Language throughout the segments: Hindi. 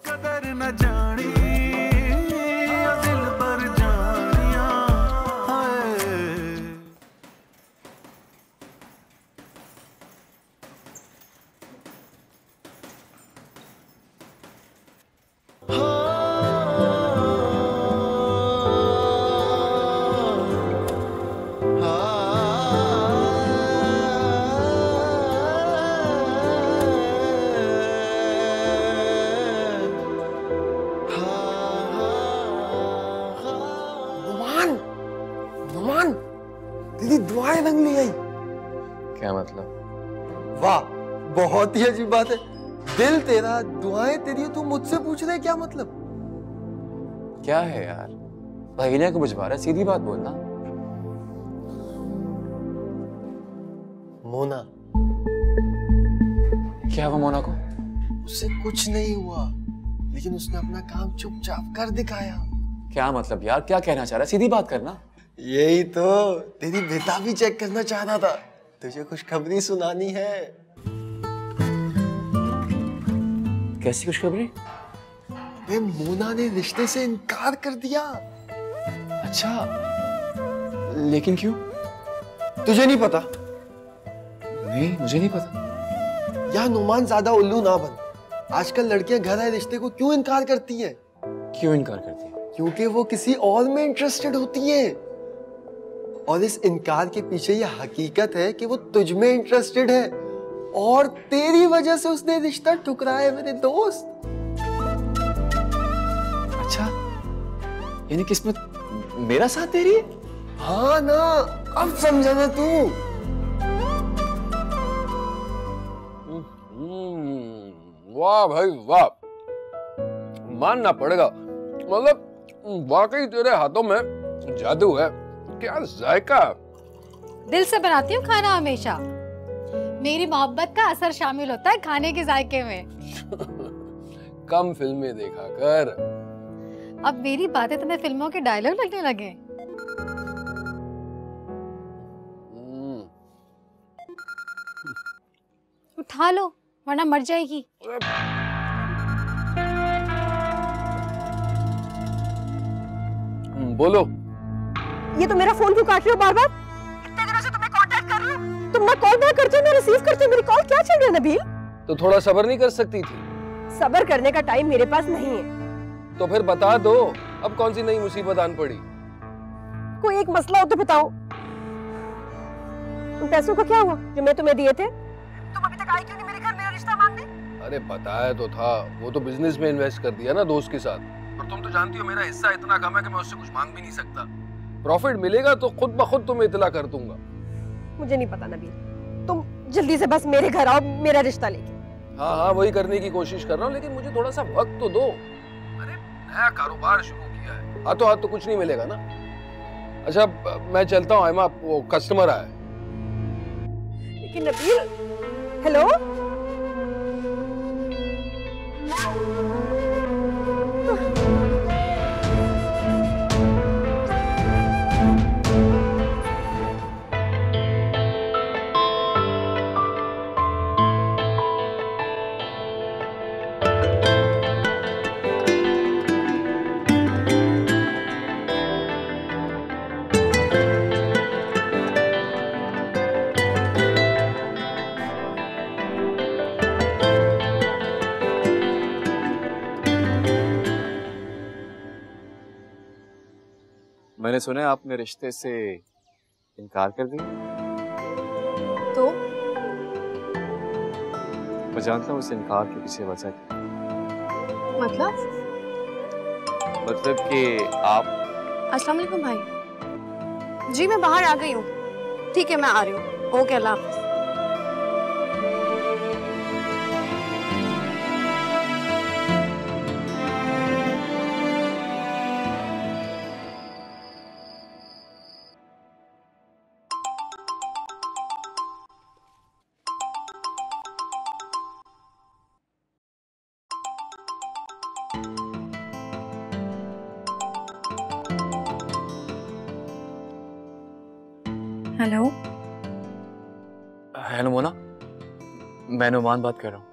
कदर न जानी दिल पर जानिया दीदी दुआएं रंग ले आई। क्या मतलब? वाह, बहुत ही अजीब बात है। दिल तेरा, दुआएं तेरी, तू मुझसे पूछ रहे क्या मतलब? क्या है यार, पहेलियां को बुझवा रहा है, सीधी बात बोलना। मोना। क्या हुआ मोना को? उससे कुछ नहीं हुआ, लेकिन उसने अपना काम चुपचाप कर दिखाया। क्या मतलब यार, क्या कहना चाह रहा है, सीधी बात करना। यही तो तेरी बेटा भी चेक करना चाह रहा था, तुझे खुशखबरी सुनानी है। कैसी खुशखबरी? मोना ने रिश्ते से इनकार कर दिया। अच्छा, लेकिन क्यों? तुझे नहीं पता? नहीं, मुझे नहीं पता। यार नुमान, ज्यादा उल्लू ना बन। आजकल लड़कियां घर आए रिश्ते को क्यों इनकार करती हैं? क्यों इनकार करती है? क्योंकि वो किसी और में इंटरेस्टेड होती है। और इस इनकार के पीछे ये हकीकत है कि वो तुझ में इंटरेस्टेड है, और तेरी वजह से उसने रिश्ता ठुकराया मेरे दोस्त। अच्छा, यानी किस्मत मेरा साथ दे रही है? हाँ ना, अब समझा ना तू? वाह भाई वाह, मानना पड़ेगा। मतलब वाकई तेरे हाथों में जादू है। क्या जायका। दिल से बनाती हूँ खाना हमेशा। मेरी मोहब्बत का असर शामिल होता है खाने के जायके में। कम फिल्में देखा कर। अब मेरी बातें तुम्हें फिल्मों के डायलॉग लगने लगे। उठा लो वरना मर जाएगी। बोलो। ये तो मेरा फोन क्यों काट रहे हो बार बार? इतने दिनों से तुम्हें कांटेक्ट कर रही हूँ, तुम ना कॉल बैक करते हो ना रिसीव करते हो। मेरी कॉल क्या चल रही है नबील? तो थोड़ा सब्र नहीं कर सकती थी? सब्र करने का टाइम मेरे पास नहीं है। तो फिर बता दो, अब कौन सी नई मुसीबत आन पड़ी? कोई एक मसला हो तो बताओ। उन पैसों का क्या हुआ जो मैं तुम्हें दिए थे? तुम अभी तक आई क्यों नहीं मेरे घर मेरा रिश्ता मांगने? अरे बताया तो था, वो तो बिजनेस में इन्वेस्ट कर दिया ना दोस्त के साथ। और तुम तो जानती हो मेरा हिस्सा इतना कम है कि मैं उससे कुछ मांग भी नहीं सकता। प्रॉफिट मिलेगा तो खुद ब खुद तुम्हें इतला कर दूंगा। मुझे नहीं पता नबील, तुम जल्दी से बस मेरे घर आओ मेरा रिश्ता लेके। हाँ हाँ, वही करने की कोशिश कर रहा हूँ, लेकिन मुझे थोड़ा सा वक्त तो दो। अरे नया कारोबार शुरू किया है, हाथों हाथ तो कुछ नहीं मिलेगा ना। अच्छा मैं चलता हूँ आयमा, वो कस्टमर आया। लेकिन नबील, हेलो? मैंने सुना है आपने रिश्ते से इनकार कर दिया। तो मैं जानता हूँ इस इनकार के पीछे वजह क्या। मतलब कि आप। अस्सलाम वालेकुम भाई। जी मैं बाहर आ गई हूँ। ठीक है मैं आ रही हूँ। ओके अल्लाह हाफ़िज़। हेलो। हेलो मोना, मैं नुमान बात कर रहा हूँ।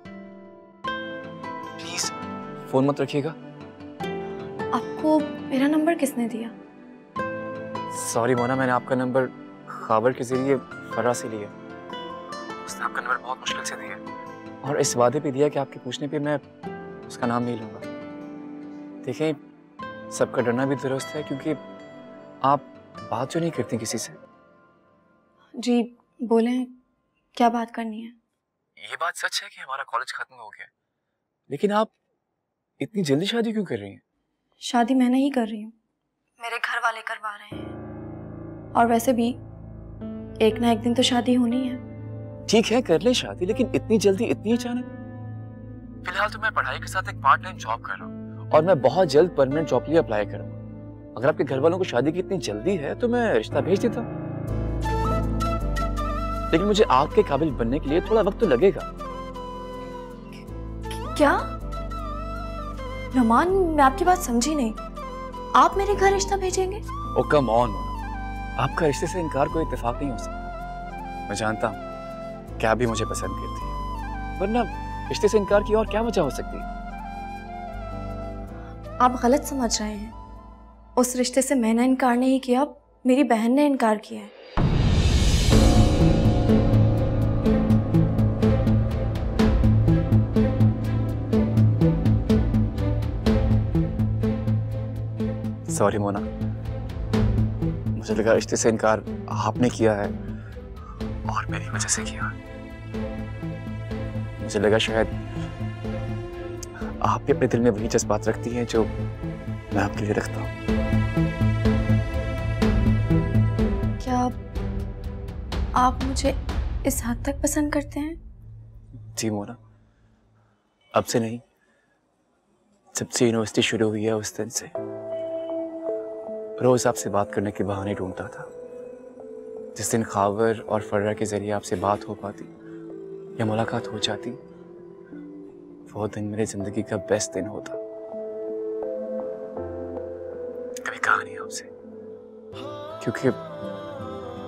प्लीज फोन मत रखिएगा। आपको मेरा नंबर किसने दिया? सॉरी मोना, मैंने आपका नंबर खबर के जरिए फर्रा से लिया। उसने आपका नंबर बहुत मुश्किल से दिया और इस वादे पे दिया कि आपके पूछने पे मैं उसका नाम नहीं लूंगा। देखें, सबका डरना भी दुरुस्त है, क्योंकि आप बात जो नहीं करती किसी से। जी बोलें, क्या बात करनी है? ये बात सच है कि हमारा कॉलेज खत्म हो गया, लेकिन आप इतनी जल्दी शादी क्यों कर रही हैं? शादी मैं नहीं कर रही हूँ, मेरे घर वाले करवा रहे हैं। और वैसे भी एक ना एक दिन तो शादी होनी है। ठीक है, कर ले शादी, लेकिन इतनी जल्दी, इतनी अचानक? फिलहाल तो मैं पढ़ाई के साथ एक पार्ट टाइम जॉब कर रहा हूँ और मैं बहुत जल्द परमानेंट जॉब के लिए अप्लाई करूँगा। अगर आपके घर वालों को शादी की इतनी जल्दी है तो मैं रिश्ता भेज देता हूँ, लेकिन मुझे आपके काबिल बनने के लिए थोड़ा वक्त तो लगेगा। क्या? नुमान, मैं आपकी बात समझी नहीं। आप मेरे घर रिश्ता भेजेंगे? ओ कम ऑन मोना, आपका रिश्ते से इनकार कोई इत्तेफाक नहीं हो सकता। मैं जानता हूँ कि आप भी मुझे पसंद करती है, वरना रिश्ते से इनकार की और क्या वजह हो सकती है? आप गलत समझ रहे हैं। उस रिश्ते से मैंने इनकार नहीं किया, मेरी बहन ने इनकार किया है। सॉरी मोना, मुझे लगा रिश्ते से इनकार आपने किया है और मेरी वजह से किया है। मुझे लगा शायद आप भी अपने दिल में वही जज्बात रखती हैं जो मैं आपके लिए रखता हूँ। क्या आप मुझे इस हद तक पसंद करते हैं? जी मोना, अब से नहीं, जब से यूनिवर्सिटी शुरू हुई है उस दिन से रोज आपसे बात करने के बहाने ढूंढता था। जिस दिन खावर और फर्रा के जरिए आपसे बात हो पाती या मुलाकात हो जाती, वो दिन मेरी जिंदगी का बेस्ट दिन होता। कभी कहा नहीं आपसे, क्योंकि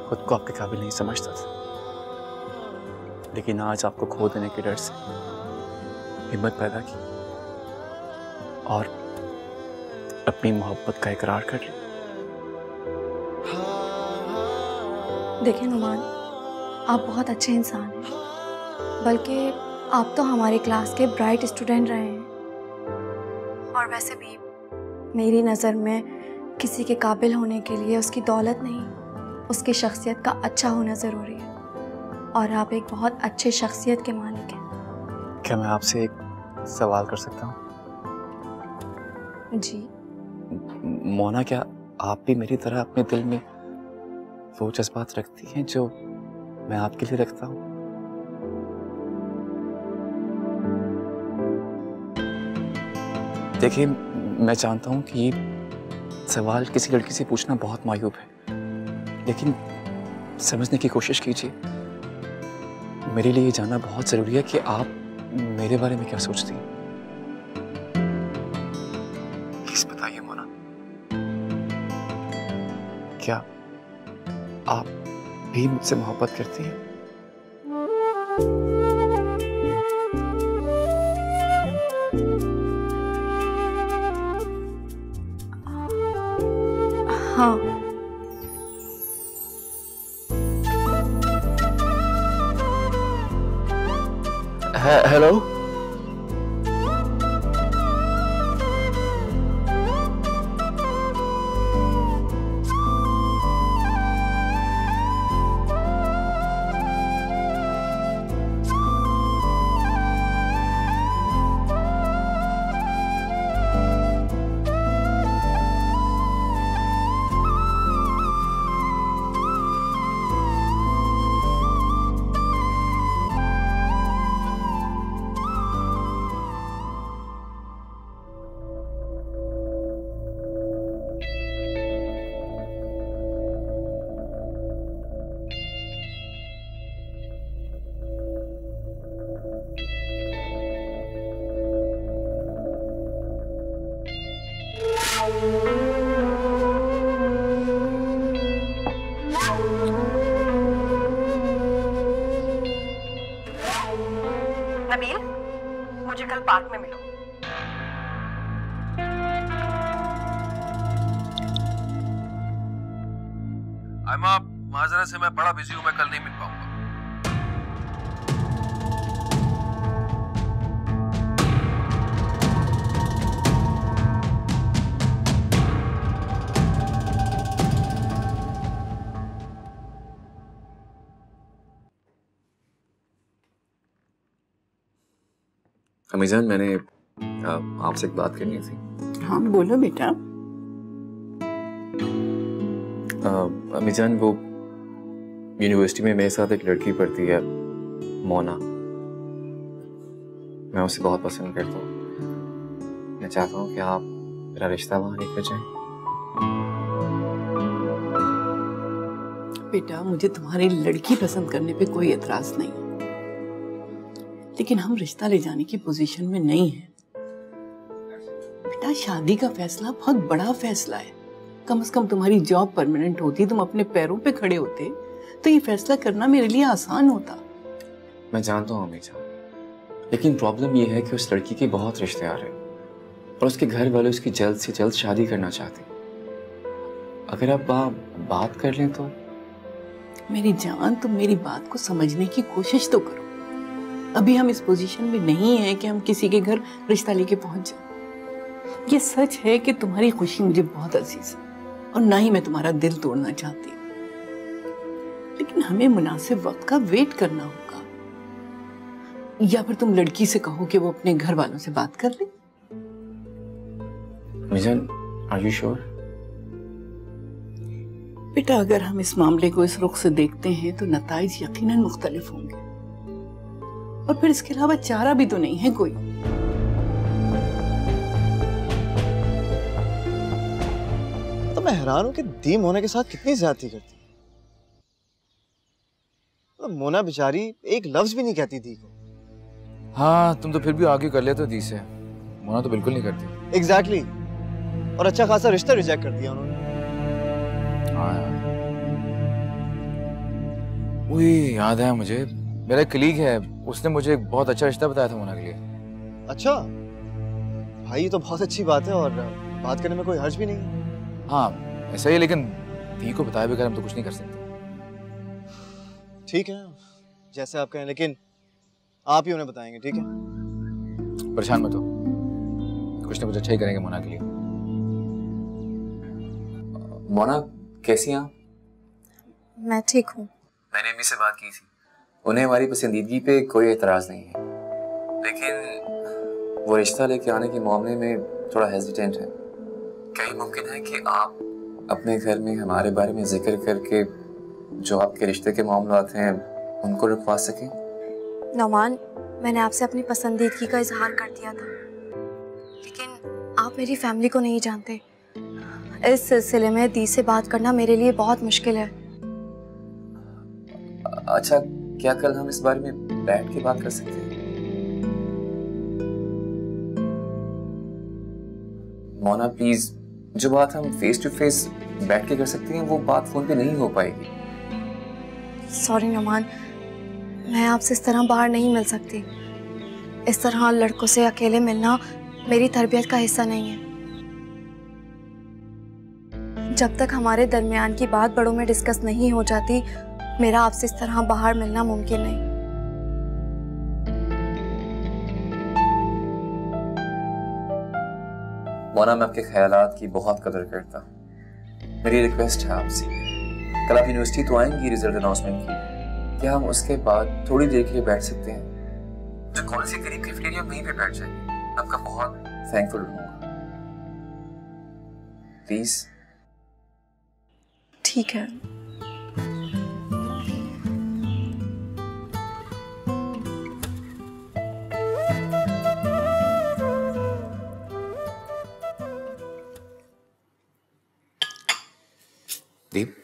खुद को आपके काबिल नहीं समझता था, लेकिन आज आपको खो देने के डर से हिम्मत पैदा की और अपनी मोहब्बत का इकरार कर लिया। देखिए नुमान, आप बहुत अच्छे इंसान हैं, बल्कि आप तो हमारे क्लास के ब्राइट स्टूडेंट रहे हैं। और वैसे भी मेरी नज़र में किसी के काबिल होने के लिए उसकी दौलत नहीं, उसकी शख्सियत का अच्छा होना ज़रूरी है। और आप एक बहुत अच्छे शख्सियत के मालिक हैं। क्या मैं आपसे एक सवाल कर सकता हूँ? जी। मोना, क्या आप भी मेरी तरह अपने दिल में वो जज्बात रखती हैं जो मैं आपके लिए रखता हूँ? देखिए, मैं जानता हूँ कि ये सवाल किसी लड़की से पूछना बहुत मायूब है, लेकिन समझने की कोशिश कीजिए। मेरे लिए ये जानना बहुत जरूरी है कि आप मेरे बारे में क्या सोचती हैं। प्लीज बताइए मोना, क्या आप भी मुझसे मोहब्बत करती हैं? हाँ। हेलो? नबील, मुझे कल पार्क में मिलो। आयमा, माजरत से मैं बड़ा बिजी हूँ, मैं कल नहीं मिल पाऊंगा। अमीजान, मैंने आपसे एक बात करनी थी। हाँ बोलो बेटा। अमीजान, वो यूनिवर्सिटी में मेरे साथ एक लड़की पढ़ती है, मोना। मैं उसे बहुत पसंद करता हूँ। मैं चाहता हूँ कि आप मेरा रिश्ता वहाँ लेकर जाएं। बेटा, मुझे तुम्हारी लड़की पसंद करने पे कोई एतराज नहीं, लेकिन हम रिश्ता ले जाने की पोजीशन में नहीं है। बेटा, शादी का फैसला बहुत बड़ा फैसला है। कम से कम तुम्हारी जॉब परमानेंट होती, तुम अपने पैरों पे खड़े होते, तो ये फैसला करना मेरे लिए आसान होता। मैं जानता हूँ अमीजान, लेकिन प्रॉब्लम ये है कि उस लड़की के बहुत रिश्ते आ रहे हैं और उसके घर वाले उसकी जल्द से जल्द शादी करना चाहते हैं। अगर आप बात कर लें तो। मेरी जान, तुम मेरी बात को समझने की कोशिश तो करो। अभी हम इस पोजीशन में नहीं है कि हम किसी के घर रिश्ता लेके पहुंच जाए। ये सच है कि तुम्हारी खुशी मुझे बहुत अजीज है और ना ही मैं तुम्हारा दिल तोड़ना चाहती, लेकिन हमें मुनासिब वक्त का वेट करना होगा। या फिर तुम लड़की से कहो कि वो अपने घर वालों से बात कर ले। अमीजान, आर यू श्योर? बेटा, अगर हम इस मामले को इस रुख से देखते हैं तो नताइज यकीनन मुख्तलिफ होंगे, और फिर इसके अलावा चारा भी तो नहीं है कोई। तो मैं हैरान हूं कि दी मोना के साथ कितनी ज्यादती करती है। तो मोना बेचारी एक लफ्ज भी नहीं कहती दी को। हाँ, तुम तो फिर भी आगे कर लेते हो दी से। मोना तो बिल्कुल नहीं करती। एग्जैक्टली। और अच्छा खासा रिश्ता रिजेक्ट कर दिया उन्होंने। हाँ यार। वही याद है मुझे, मेरा एक कलीग है, उसने मुझे एक बहुत अच्छा रिश्ता बताया था मोना के लिए। अच्छा भाई, ये तो बहुत अच्छी बात है और बात करने में कोई हर्ज भी नहीं है। हाँ ऐसा ही, लेकिन दी को बताए बगैर हम तो कुछ नहीं कर सकते। ठीक है, जैसे आप कहें, लेकिन आप ही उन्हें बताएंगे, ठीक है? परेशान मत हो, कुछ ना कुछ अच्छा ही करेंगे मोना के लिए। मोना, कैसी हैं आप? मैं ठीक हूँ। मैंने अम्मी से बात की थी, उन्हें हमारी पसंदीदगी पे कोई एतराज़ नहीं है, लेकिन वो रिश्ता लेके आने के मामले में थोड़ा हेजिटेंट है। क्या ये मुमकिन है कि आप अपने घर में हमारे बारे में जिक्र करके जो आपके रिश्ते के मामलात हैं उनको रुकवा सकें? नौमान, मैंने आपसे अपनी पसंदीदगी का इजहार कर दिया था, लेकिन आप मेरी फैमिली को नहीं जानते। इस सिलसिले में दी से बात करना मेरे लिए बहुत मुश्किल है। अच्छा, क्या कल हम इस बारे में बैठ के बात कर सकते हैं? मोना प्लीज, जो बात हम फेस टू फेस बैठ के कर सकते हैं वो बात फोन पे नहीं हो पाएगी। सॉरी नौमान, मैं आपसे इस तरह बाहर नहीं मिल सकती। इस तरह लड़कों से अकेले मिलना मेरी तरबियत का हिस्सा नहीं है। जब तक हमारे दरमियान की बात बड़ों में डिस्कस नहीं हो जाती, मेरा आपसे इस तरह बाहर मिलना मुमकिन नहीं। मोना, मैं आपके ख्यालात की बहुत कदर करता हूँ। मेरी रिक्वेस्ट है आपसे, कल आप यूनिवर्सिटी तो आएंगी रिजल्ट अनाउंसमेंट की, क्या हम उसके बाद थोड़ी देर के लिए बैठ सकते हैं? जो कौन सी करीब कैफेटेरिया वहीं पे बैठ जाएंगे। आपका बहुत थैंकफुल रहूंगा, प्लीज। ठीक है। दीप,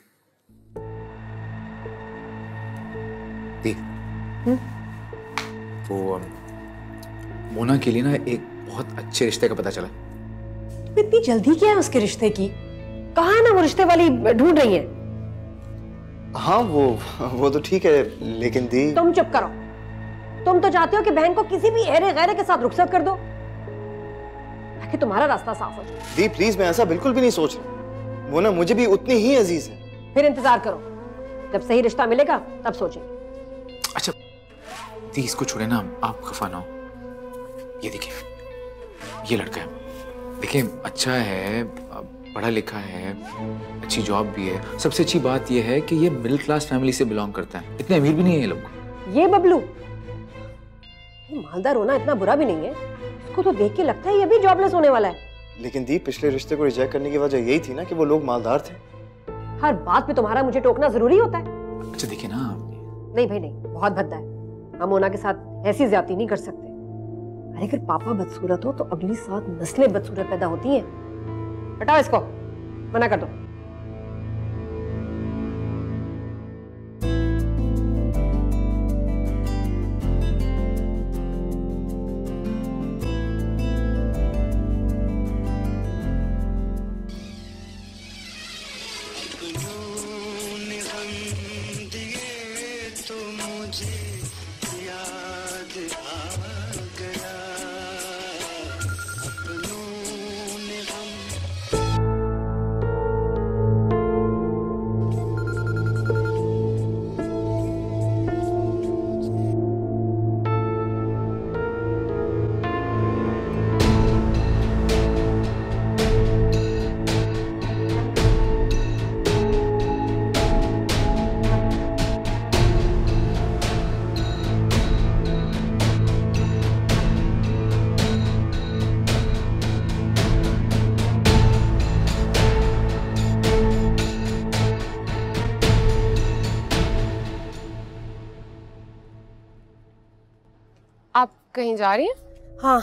दीप, तो मोना के लिए ना एक बहुत अच्छे रिश्ते का पता चला। इतनी जल्दी क्या है उसके रिश्ते की? कहाँ है ना वो रिश्ते वाली ढूंढ रही है? हाँ वो तो ठीक है, लेकिन दी। तुम चुप करो। तुम तो चाहते हो कि बहन को किसी भी ऐरे गैरे के साथ रुखसत कर दो ताकि तुम्हारा रास्ता साफ हो जाए। दी प्लीज, मैं ऐसा बिल्कुल भी नहीं सोच रहा। वो ना मुझे भी उतनी ही अजीज है। फिर इंतजार करो, जब सही रिश्ता मिलेगा तब सोचेंगे। अच्छा दी, इसको छोड़े ना, आप खफा ना हो। ये देखिए, ये लड़का है, देखिए अच्छा है, पढ़ा लिखा है, अच्छी जॉब भी है। सबसे अच्छी बात ये है कि ये मिडिल क्लास फैमिली से बिलोंग करता है, इतने अमीर भी नहीं है ये लोग। ये बबलू, ये मालदार होना इतना बुरा भी नहीं है, इसको तो देख के लगता है ये भी जॉबलेस होने वाला है। लेकिन दी, पिछले रिश्ते को रिजेक्ट करने की वजह यही थी ना कि वो लोग मालदार थे। हर बात पे तुम्हारा मुझे टोकना जरूरी होता है? अच्छा देखिए ना, नहीं भाई नहीं, बहुत भद्दा है। हम मोना के साथ ऐसी ज्यादती नहीं कर सकते। अरे अगर पापा बदसूरत हो तो अगली 7 नस्लें बदसूरत पैदा होती हैं। हटाओ इसको, मना कर दो। आप कहीं जा रही हैं? हाँ,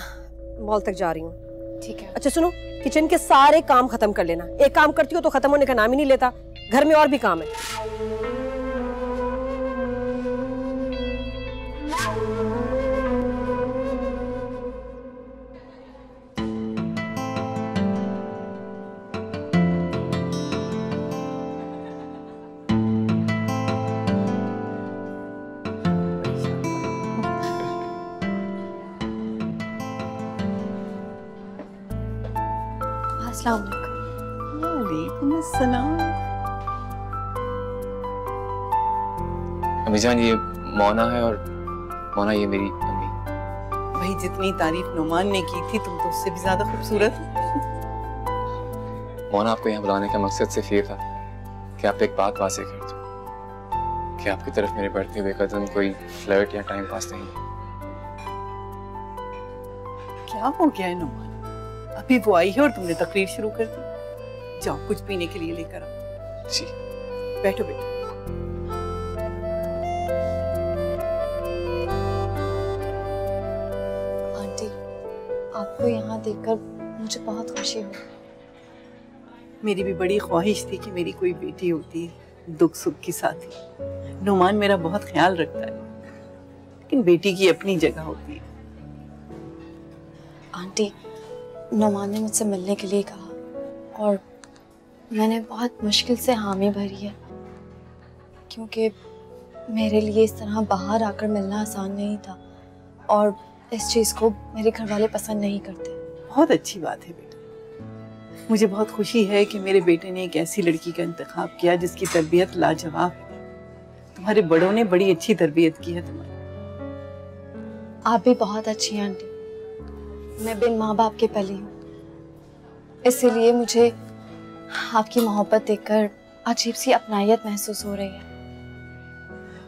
मॉल तक जा रही हूँ। ठीक है। अच्छा सुनो, किचन के सारे काम खत्म कर लेना। एक काम करती हो तो खत्म होने का नाम ही नहीं लेता। घर में और भी काम है। अस्सलाम वालेकुम। वालेकुम अस्सलाम। अम्मी जान, ये मोना है और मोना ये मेरी अम्मी। भाई जितनी तारीफ नुमान ने की थी, तुम तो उससे भी ज्यादा खूबसूरत हो। मोना, आपको यहाँ बुलाने का मकसद सिर्फ ये था कि आप एक बात वाज़ेह कर दूं कि आपकी तरफ मेरे बढ़ते हुए कदम कोई फ्लर्ट या टाइम पास नहीं है। क्या हो गया है नुमान? अभी वो आई है और तुमने तकरीर शुरू कर दी। जाओ कुछ पीने के लिए लेकर आओ। जी। बैठो बेटा। आंटी, आपको यहाँ देखकर मुझे बहुत खुशी हुई। मेरी भी बड़ी ख्वाहिश थी कि मेरी कोई बेटी होती, दुख सुख की साथी। नुमान मेरा बहुत ख्याल रखता है, लेकिन बेटी की अपनी जगह होती है। आंटी, नुमान ने मुझसे मिलने के लिए कहा और मैंने बहुत मुश्किल से हामी भरी है, क्योंकि मेरे लिए इस तरह बाहर आकर मिलना आसान नहीं था और इस चीज़ को मेरे घर वाले पसंद नहीं करते। बहुत अच्छी बात है बेटा। मुझे बहुत खुशी है कि मेरे बेटे ने एक ऐसी लड़की का इंतखाब किया जिसकी तरबियत लाजवाब है। तुम्हारे बड़ों ने बड़ी अच्छी तरबियत की है तुम्हारी। आप भी बहुत अच्छी हैं आंटी। मैं बिन माँ बाप के पली हूँ, इसीलिए मुझे आपकी मोहब्बत देखकर अजीब सी अपनायत महसूस हो रही है।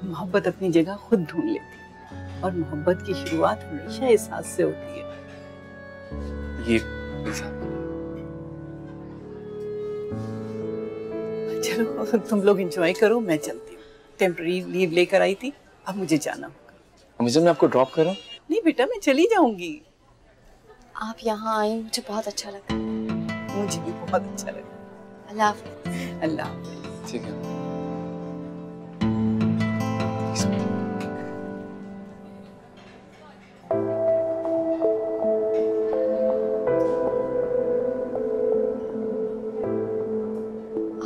मोहब्बत अपनी जगह खुद ढूंढ लेती है और मोहब्बत की शुरुआत हमेशा एहसास से होती है। ये चलो तुम लोग एंजॉय करो, मैं चलती हूँ। टेम्पररी लीव लेकर आई थी, अब मुझे जाना होगा। अम्मी जान, मैं आपको ड्रॉप करूँ? नहीं बेटा, मैं चली जाऊंगी। आप यहाँ आई मुझे बहुत अच्छा लगा। मुझे भी बहुत अच्छा लगा। अल्लाह हाफ़िज़। अल्लाह हाफ़िज़। ठीक है।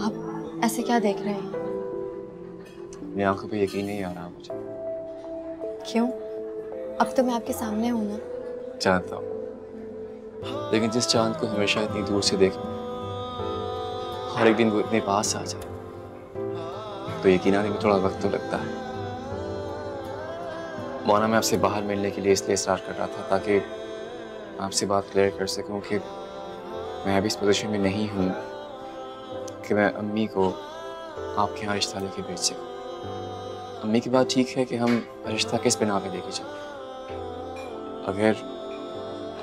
आप ऐसे क्या देख रहे हैं? मेरी आंखों पे यकीन नहीं आ रहा मुझे। क्यों? अब तो मैं आपके सामने हूँ ना। जानता हूँ, लेकिन जिस चांद को हमेशा इतनी दूर से देखना और एक दिन वो इतने पास आ जाए, तो यकीन आने में थोड़ा वक्त तो लगता है। मोना, मैं आपसे बाहर मिलने के लिए इसलिए इस्रार कर रहा था ताकि आपसे बात क्लियर कर सकूं कि मैं अभी इस पोजीशन में नहीं हूं कि मैं अम्मी को आपके यहाँ रिश्ता लेके भेज सकूं। अम्मी की बात ठीक है कि हम रिश्ता किस बिना पे लेके चलें। अगर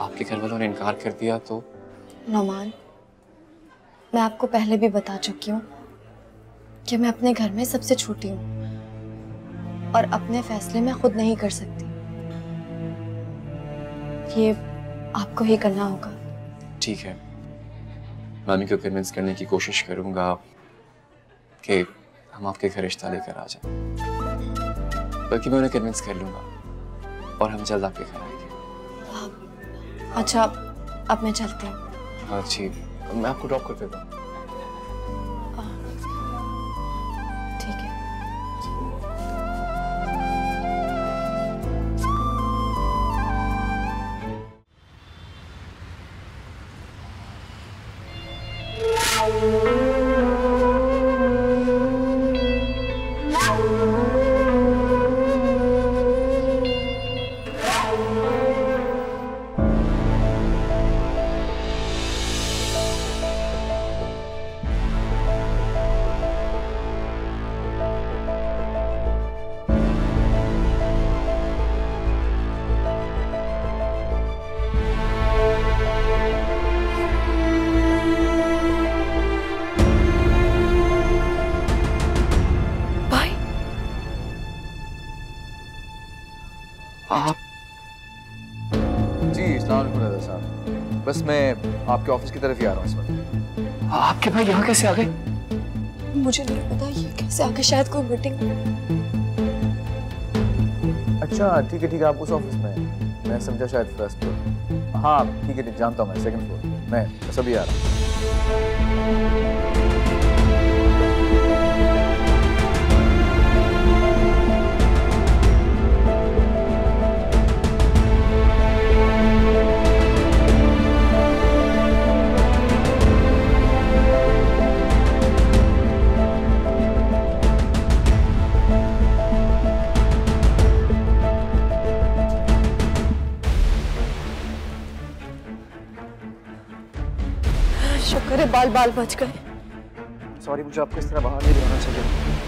आपके घर वालों ने इनकार कर दिया तो? नोमान, मैं आपको पहले भी बता चुकी हूँ कि मैं अपने घर में सबसे छोटी हूँ और अपने फैसले मैं खुद नहीं कर सकती। ये आपको ही करना होगा। ठीक है, मामी को कन्विंस करने की कोशिश करूंगा कि हम आपके घर रिश्ता लेकर आ जाएं। बल्कि मैं उन्हें कन्विंस कर लूंगा और हम जल्द आपके घर आएंगे। अच्छा, अब मैं चलती हूँ। हाँ ठीक, मैं आपको ड्रॉप कर देता हूँ। ठीक है। जी अस्सलाम वालेकुम रज़ा साहब, बस मैं आपके ऑफिस की तरफ ही आ रहा हूँ इस वक्त। आपके भाई यहाँ कैसे आ गए? मुझे नहीं पता ये कैसे आगे, शायद कोई मीटिंग। अच्छा ठीक है आप उस ऑफिस में हैं। मैं समझा शायद फर्स्ट फ्लोर। हाँ ठीक है जानता हूँ, मैं सेकंड फ्लोर। मैं बस अभी आ रहा हूँ। शुक्र है बाल बाल बच गए। सॉरी, मुझे आपको इस तरह बाहर नहीं जाना चाहिए।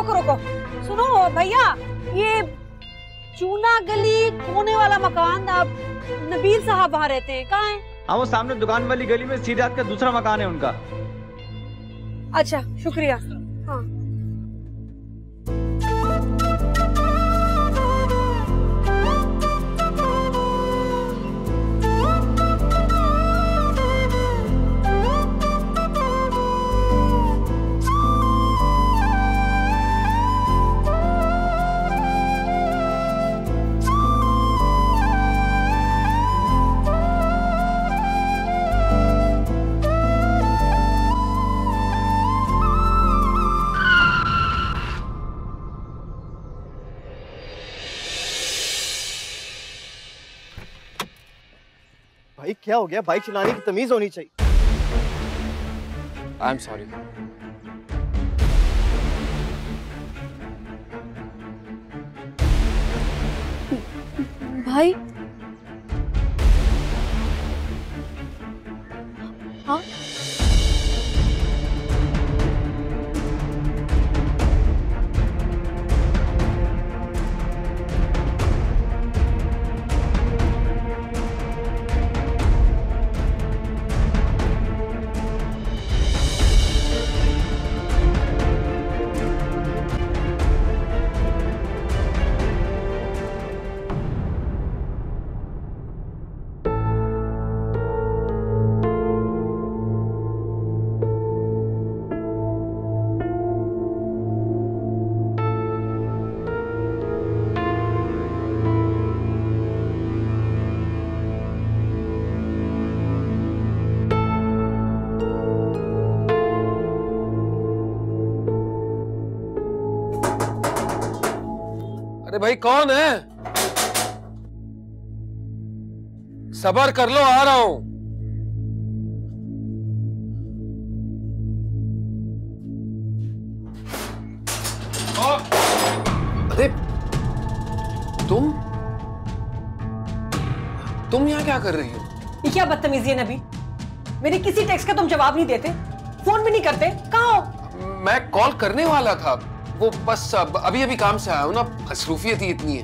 रोको। सुनो भैया, ये चूना गली कोने वाला मकान अब नबील साहब वहाँ रहते हैं, कहाँ हैं? हाँ वो सामने दुकान वाली गली में सीधे हाथ का दूसरा मकान है उनका। अच्छा शुक्रिया। हाँ भाई क्या हो गया? बाइक चलाने की तमीज होनी चाहिए। I am sorry. भाई हाँ अरे भाई कौन है? सबर कर लो, आ रहा हूं। अरे तुम यहाँ क्या कर रही हो? ये क्या बदतमीजी है नबी? मेरे किसी टेक्स्ट का तुम जवाब नहीं देते, फोन भी नहीं करते, कहाँ हो? मैं कॉल करने वाला था, वो बस अभी अभी काम से आया हूं ना, मसरूफियत ही इतनी है।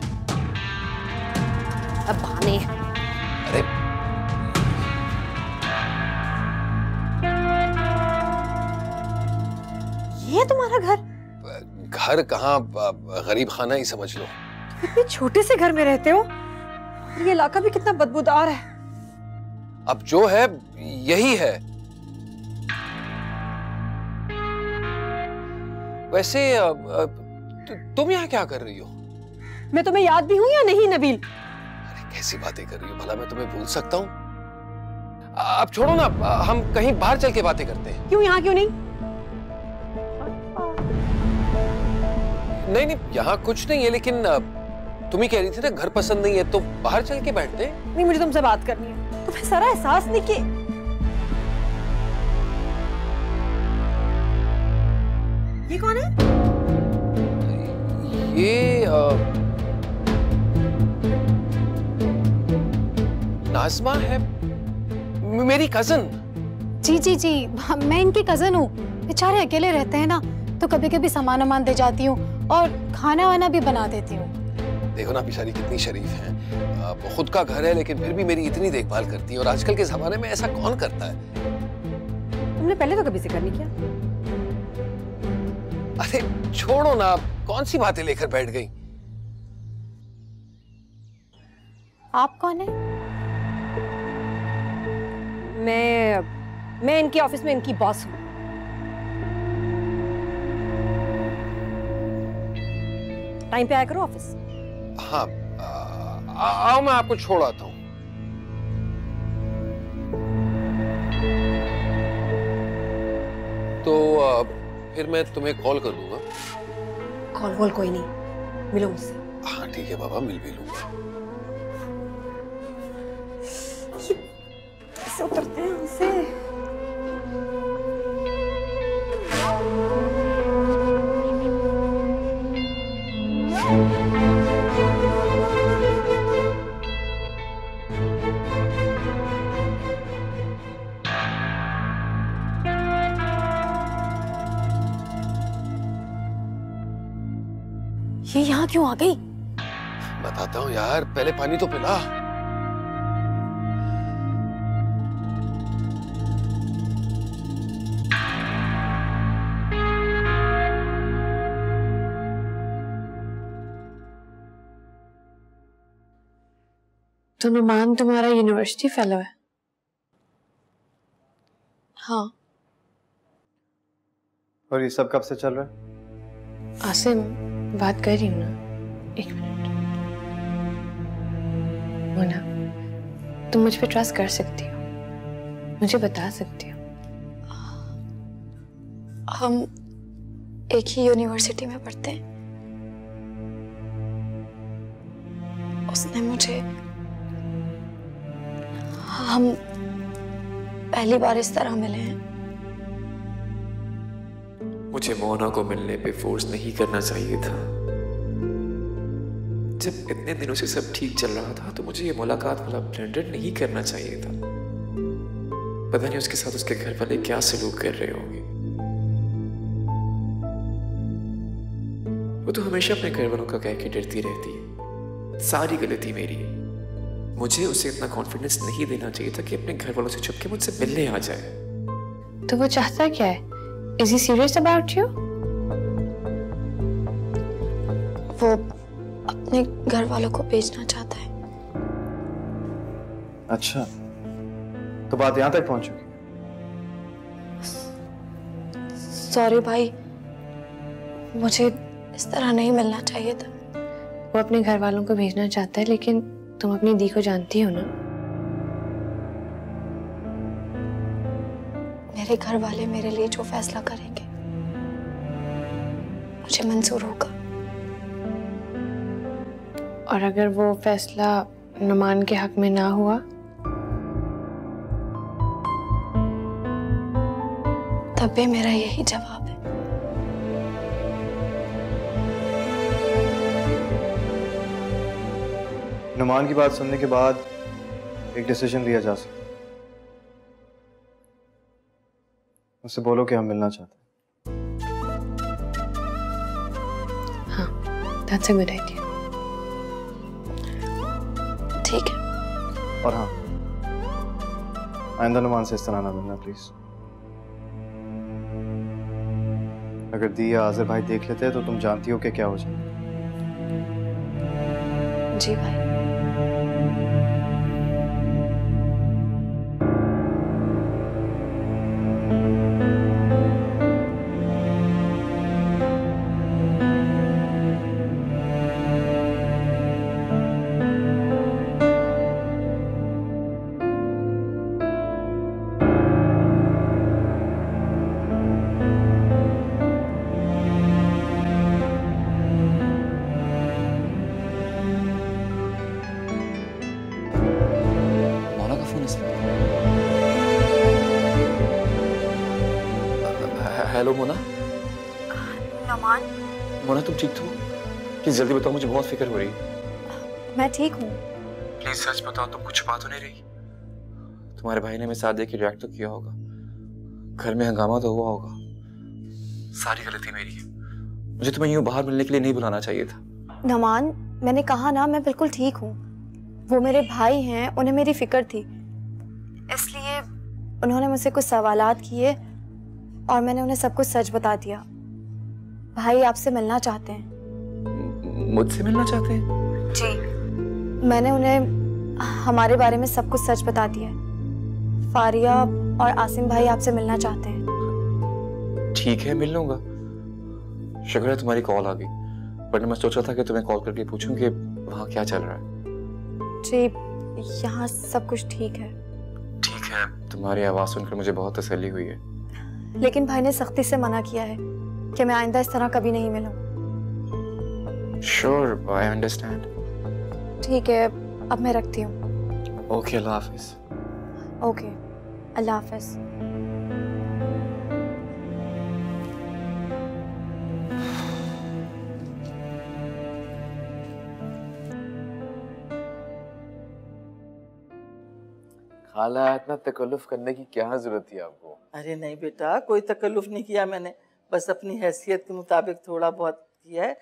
अब बहाने। अरे ये तुम्हारा घर? घर कहाँ, गरीब खाना ही समझ लो। इतने छोटे से घर में रहते हो, ये इलाका भी कितना बदबूदार है। अब जो है यही है। वैसे तुम यहाँ क्या कर रही हो? मैं तुम्हें याद भी हूँ या नहीं नबील? अरे कैसी बातें कर रही हो, भला मैं तुम्हें भूल सकता हूँ? अब छोड़ो ना, हम कहीं बाहर चल के बातें करते हैं। क्यों, यहाँ क्यों नहीं? नहीं नहीं, यहाँ कुछ नहीं है, लेकिन तुम ही कह रही थी ना घर पसंद नहीं है, तो बाहर चल के बैठते हैं। नहीं, मुझे तुमसे बात करनी है। तुम्हें सारा एहसास नहीं कि ये कौन है? ये नाज़मा है, मेरी कजन। जी जी जी, मैं इनकी कजन हूँ। बेचारे अकेले रहते हैं ना, तो कभी कभी सामान वामान दे जाती हूँ और खाना वाना भी बना देती हूँ। देखो ना बेचारी कितनी शरीफ है, वो खुद का घर है लेकिन फिर भी मेरी इतनी देखभाल करती है, और आजकल के जमाने में ऐसा कौन करता है? तुमने पहले तो कभी जिक्र नहीं किया। अरे छोड़ो ना, कौन सी बातें लेकर बैठ गई? आप कौन है? मैं इनके ऑफिस में इनकी बॉस हूँ। टाइम पे आया करो ऑफिस। हाँ, आओ मैं आपको छोड़ आता हूँ। तो फिर मैं तुम्हें कॉल कर दूंगा। कॉल वॉल कोई नहीं, मिलो मुझसे। हाँ ठीक है बाबा, मिल भी लूंगा। कैसे उतरते हैं हमसे? ये यहाँ क्यों आ गई? बताता हूँ यार, पहले पानी तो पिला। तो नुमान तुम्हारा यूनिवर्सिटी फेलो है? हाँ। और ये सब कब से चल रहा है? आसिम, बात कर रही हूँ ना, एक मिनट। मोना, तुम मुझ पे ट्रस्ट कर सकती हो, मुझे बता सकती हो। हम एक ही यूनिवर्सिटी में पढ़ते हैं। उसने मुझे, हम पहली बार इस तरह मिले हैं। मुझे मोना को मिलने पे फोर्स नहीं करना चाहिए था। जब इतने दिनों से सब ठीक चल रहा था तो मुझे ये मुलाकात वाला ब्लेंडर नहीं करना चाहिए था। पता नहीं उसके साथ उसके घर वाले क्या सलूक कर रहे होंगे। वो तो हमेशा अपने घर वालों का कह के डरती रहती है। सारी गलती मेरी है। मुझे उसे इतना कॉन्फिडेंस नहीं देना चाहिए था कि अपने घर वालों से छुप के मुझसे मिलने आ जाए। तो वो चाहता क्या है? Is he serious about you? वो अपने घर वालों को बेचना चाहता है। अच्छा, तो बात यहाँ तक पहुंच चुकी। सॉरी भाई, मुझे इस तरह नहीं मिलना चाहिए था। वो अपने घर वालों को भेजना चाहता है, लेकिन तुम अपनी दी को जानती हो ना। मेरे घर वाले मेरे लिए जो फैसला करेंगे मुझे मंजूर होगा। और अगर वो फैसला नुमान के हक में ना हुआ? तब भी मेरा यही जवाब है। नुमान की बात सुनने के बाद एक डिसीजन लिया जा सकता है। उससे बोलो कि हम मिलना चाहते हैं। हाँ, that's a good idea. ठीक है। और हाँ, आइंदा नुमान से इस तरह ना मिलना प्लीज। अगर दी या आज़िर भाई देख लेते हैं तो तुम जानती हो कि क्या हो जाए। जी भाई। हेलो मोना। नुमान, मोना तुम ठीक हो? प्लीज जल्दी बताओ, मुझे बहुत फिक्र हो रही है। मैं ठीक हूँ। प्लीज सच बताओ, तुम कुछ बात तो नहीं रही? तुम्हारे भाई ने मेरे साथ देख के रिएक्ट तो किया होगा, घर में हंगामा तो हुआ होगा। सारी गलती मेरी है, मुझे तुम्हें यूं बाहर मिलने के लिए नहीं बुलाना चाहिए था। नुमान, मैंने कहा ना मैं बिल्कुल ठीक हूँ। वो मेरे भाई हैं, उन्हें मेरी फिक्र थी, इसलिए उन्होंने मुझसे कुछ सवालात किए और मैंने उन्हें सब कुछ सच बता दिया। भाई आपसे मिलना चाहते हैं। मुझसे मिलना चाहते हैं? जी, मैंने उन्हें हमारे बारे में सब कुछ सच बता दिया है। फारिया और आसिम भाई आपसे मिलना चाहते हैं। ठीक है, मिल लूंगा। शुक्र है तुम्हारी कॉल आ गई, वरना मैं सोचा था कि तुम्हें कॉल करके पूछूं कि वहाँ क्या चल रहा है। जी, यहाँ सब कुछ ठीक है। ठीक है, तुम्हारी आवाज सुनकर मुझे बहुत तसल्ली हुई है। लेकिन भाई ने सख्ती से मना किया है कि मैं आइंदा इस तरह कभी नहीं मिलूं। Sure, I understand. ठीक है, अब मैं रखती हूँ। ओके, अल्लाह हाफिज। ओके, अल्लाह हाफिज। खाला, इतना तकल्लुफ करने की क्या जरूरत थी आपको? अरे नहीं बेटा, कोई तकल्लुफ नहीं किया मैंने, बस अपनी हैसियत के मुताबिक थोड़ा बहुत किया है।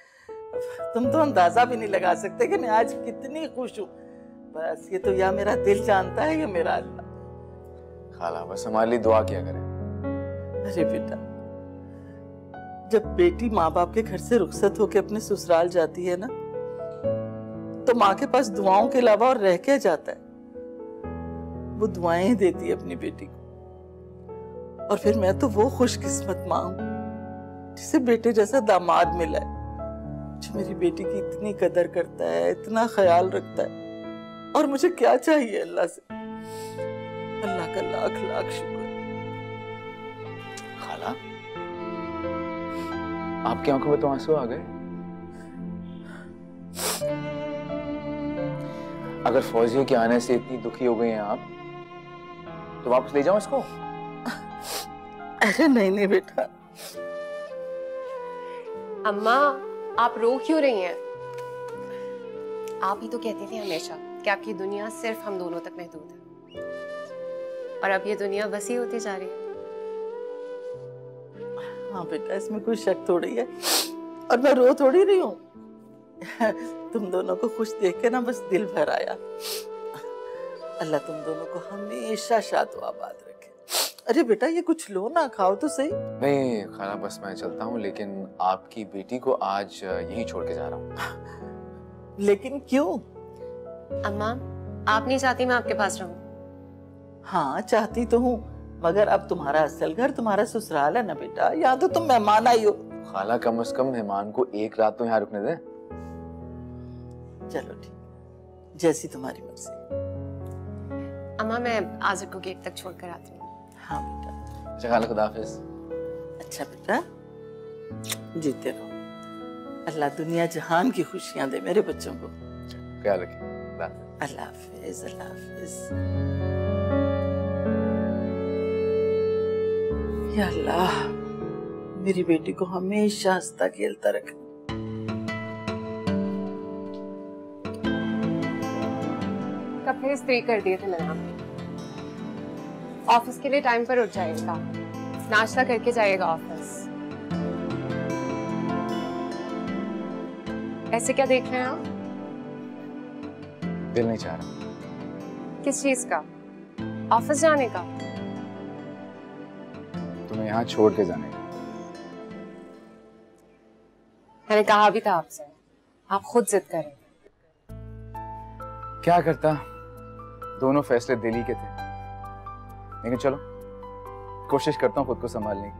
तुम तो अंदाजा भी नहीं लगा सकते कि मैं आज कितनी खुश हूँ। बस ये तो या मेरा दिल जानता है या मेरा अल्लाह। खाला, बस हमारे लिए दुआ किया करें। अरे बेटा, जब बेटी माँ बाप के घर से रुखसत होकर अपने ससुराल जाती है ना, तो माँ के पास दुआओं के अलावा और रह क्या जाता है? वो दुआएं देती है अपनी बेटी को। और फिर मैं तो वो खुशकिस्मत माँ हूं जिसे बेटे जैसा दामाद मिला है, जो मेरी बेटी की इतनी कदर करता है, इतना ख्याल रखता है। और मुझे क्या चाहिए अल्लाह से? अल्लाह का लाख लाख शुक्र। खाला, आपकी आंखों में तो आंसू आ गए। अगर फौजियों के आने से इतनी दुखी हो गई हैं आप, तो वापस ले जाओ इसको। अरे नहीं नहीं बेटा। अम्मा, आप रो क्यों रही हैं? आप ही तो कहती थी हमेशा कि आपकी दुनिया सिर्फ हम दोनों तक महदूद है, और अब ये दुनिया वसी होती जा रही है। हाँ बेटा, इसमें कोई शक थोड़ी है, और मैं रो थोड़ी रही हूँ। तुम दोनों को खुश देख के ना बस दिल भर आया। अल्लाह तुम दोनों को हमेशा शाद व आबाद रखे। अरे बेटा, ये कुछ लो ना, खाओ तो सही। नहीं खाला, बस मैं चलता हूँ, लेकिन आपकी बेटी को आज यहीं छोड़ के जा रहा हूँ। लेकिन क्यों? अम्मा, आप नहीं चाहती मैं आपके पास रहूं? हाँ, चाहती तो हूँ, मगर अब तुम्हारा असल घर तुम्हारा ससुराल है ना बेटा, यहाँ तो तुम मेहमान आई हो। खाला, कम से कम मेहमान को एक रात तो यहाँ रुकने दें। चलो ठीक, जैसी तुम्हारी मर्जी। अम्मा, मैं आज़िर को गेट तक छोड़कर आती हूँ। हाँ बेटा। अच्छा खाला, खुदा हाफिज। अच्छा बेटा, जीते रहो। अल्लाह दुनिया जहान की खुशियां दे मेरे बच्चों को। ख्याल रखिए। अल्लाह हाफिज, अल्लाह हाफिज। या अल्लाह, मेरी बेटी को हमेशा हंसता खेलता रखना। कपड़े इस्त्री कर दिए थे मैंने। ऑफिस के लिए टाइम पर उठ जाएगा, नाश्ता करके जाएगा ऑफिस। ऐसे क्या देख रहे हैं आप? दिल नहीं चाह रहा। किस चीज का? ऑफिस जाने का? तुम्हें यहाँ छोड़ के जाने का। मैंने कहा भी था आपसे, आप खुद जिद करें। क्या करता, दोनों फैसले दिल ही के थे। लेकिन चलो, कोशिश करता हूँ खुद को संभालने की।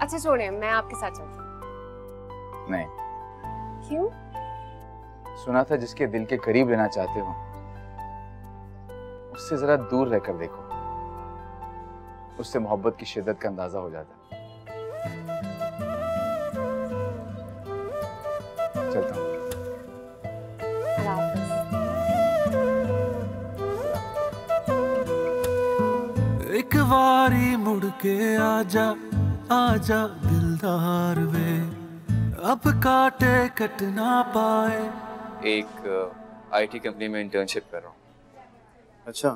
अच्छा छोड़िए, मैं आपके साथ चलती हूँ। नहीं। क्यों? सुना था जिसके दिल के करीब रहना चाहते हो उससे जरा दूर रहकर देखो, उससे मोहब्बत की शिद्दत का अंदाजा हो जाता है। चलता हूँ। एक बारी मुड़ के आजा आजा दिलदार वे, अब काटे कट ना पाए। एक आईटी कंपनी में इंटर्नशिप कर रहा हूँ। अच्छा,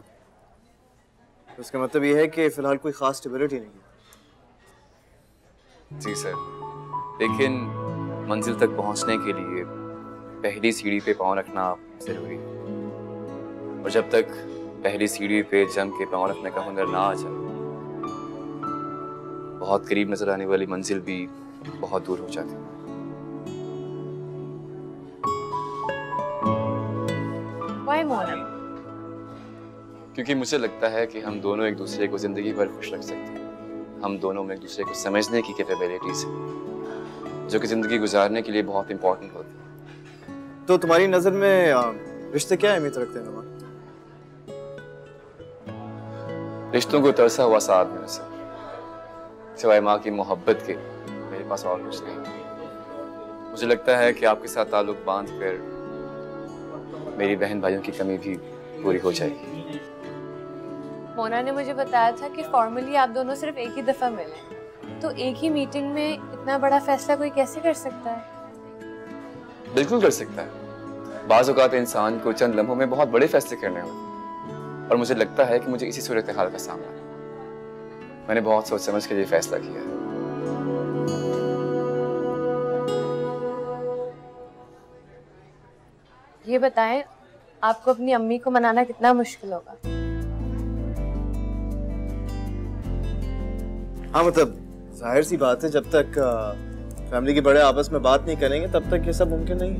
तो इसका मतलब ये है कि फिलहाल कोई खास स्टेबिलिटी नहीं है। जी सर, लेकिन मंजिल तक पहुंचने के लिए पहली सीढ़ी पे पाँव रखना जरूरी है, और जब तक पहली सीढ़ी पे जम के पाँव रखने का हुनर ना आ जाए, बहुत करीब नजर आने वाली मंजिल भी बहुत दूर हो जाती है। Why मोना? क्योंकि मुझे लगता है कि हम दोनों एक दूसरे को जिंदगी भर खुश रख सकते हैं। हम दोनों में एक दूसरे को समझने की कैपेबिलिटीज है, जो कि जिंदगी गुजारने के लिए बहुत इंपॉर्टेंट होती है। तो तुम्हारी नजर में रिश्ते क्या अहमियत रखते हैं नुमान? रिश्तों को तरसा हुआ साथ में से सिवाय माँ की मोहब्बत के मेरे पास और कुछ नहीं। मुझे लगता है कि आपके साथ ताल्लुक बांध कर मेरी बहन भाइयों की कमी भी पूरी हो जाएगी। मोना ने मुझे बताया था कि फॉर्मली आप दोनों सिर्फ एक ही दफा मिले, तो एक ही मीटिंग में इतना बड़ा फैसला कोई कैसे कर सकता है? बिल्कुल कर सकता है। बाज़ औक़ात इंसान को चंद लम्हों में बहुत बड़े फैसले करने होते हैं, और मुझे लगता है कि मुझे इसी सूरत हाल का सामना है। मैंने बहुत सोच समझ के ये फैसला किया है। ये बताएं, आपको अपनी अम्मी को मनाना कितना मुश्किल होगा? हाँ मतलब जाहिर सी बात है, जब तक फैमिली के बड़े आपस में बात नहीं करेंगे तब तक ये सब मुमकिन नहीं है।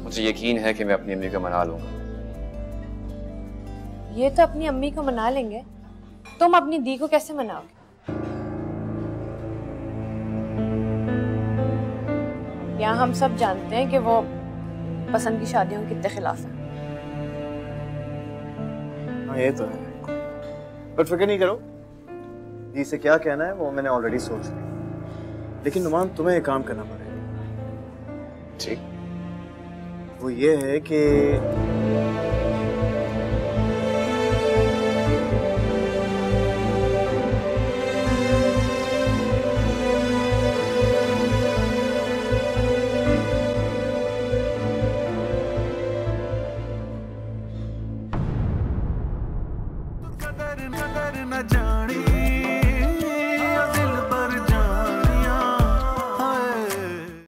मुझे यकीन है कि मैं अपनी अम्मी को मना लूंगा। ये तो अपनी अम्मी को मना लेंगे, तुम अपनी दी को कैसे मनाओगे? यहाँ हम सब जानते हैं कि वो पसंद की शादियों के कितने खिलाफ है। हाँ ये तो है, पर फिक्र नहीं करो, दी से क्या कहना है वो मैंने ऑलरेडी सोच लिया। लेकिन नुमान, तुम्हें एक काम करना पड़ेगा। जी? वो ये है कि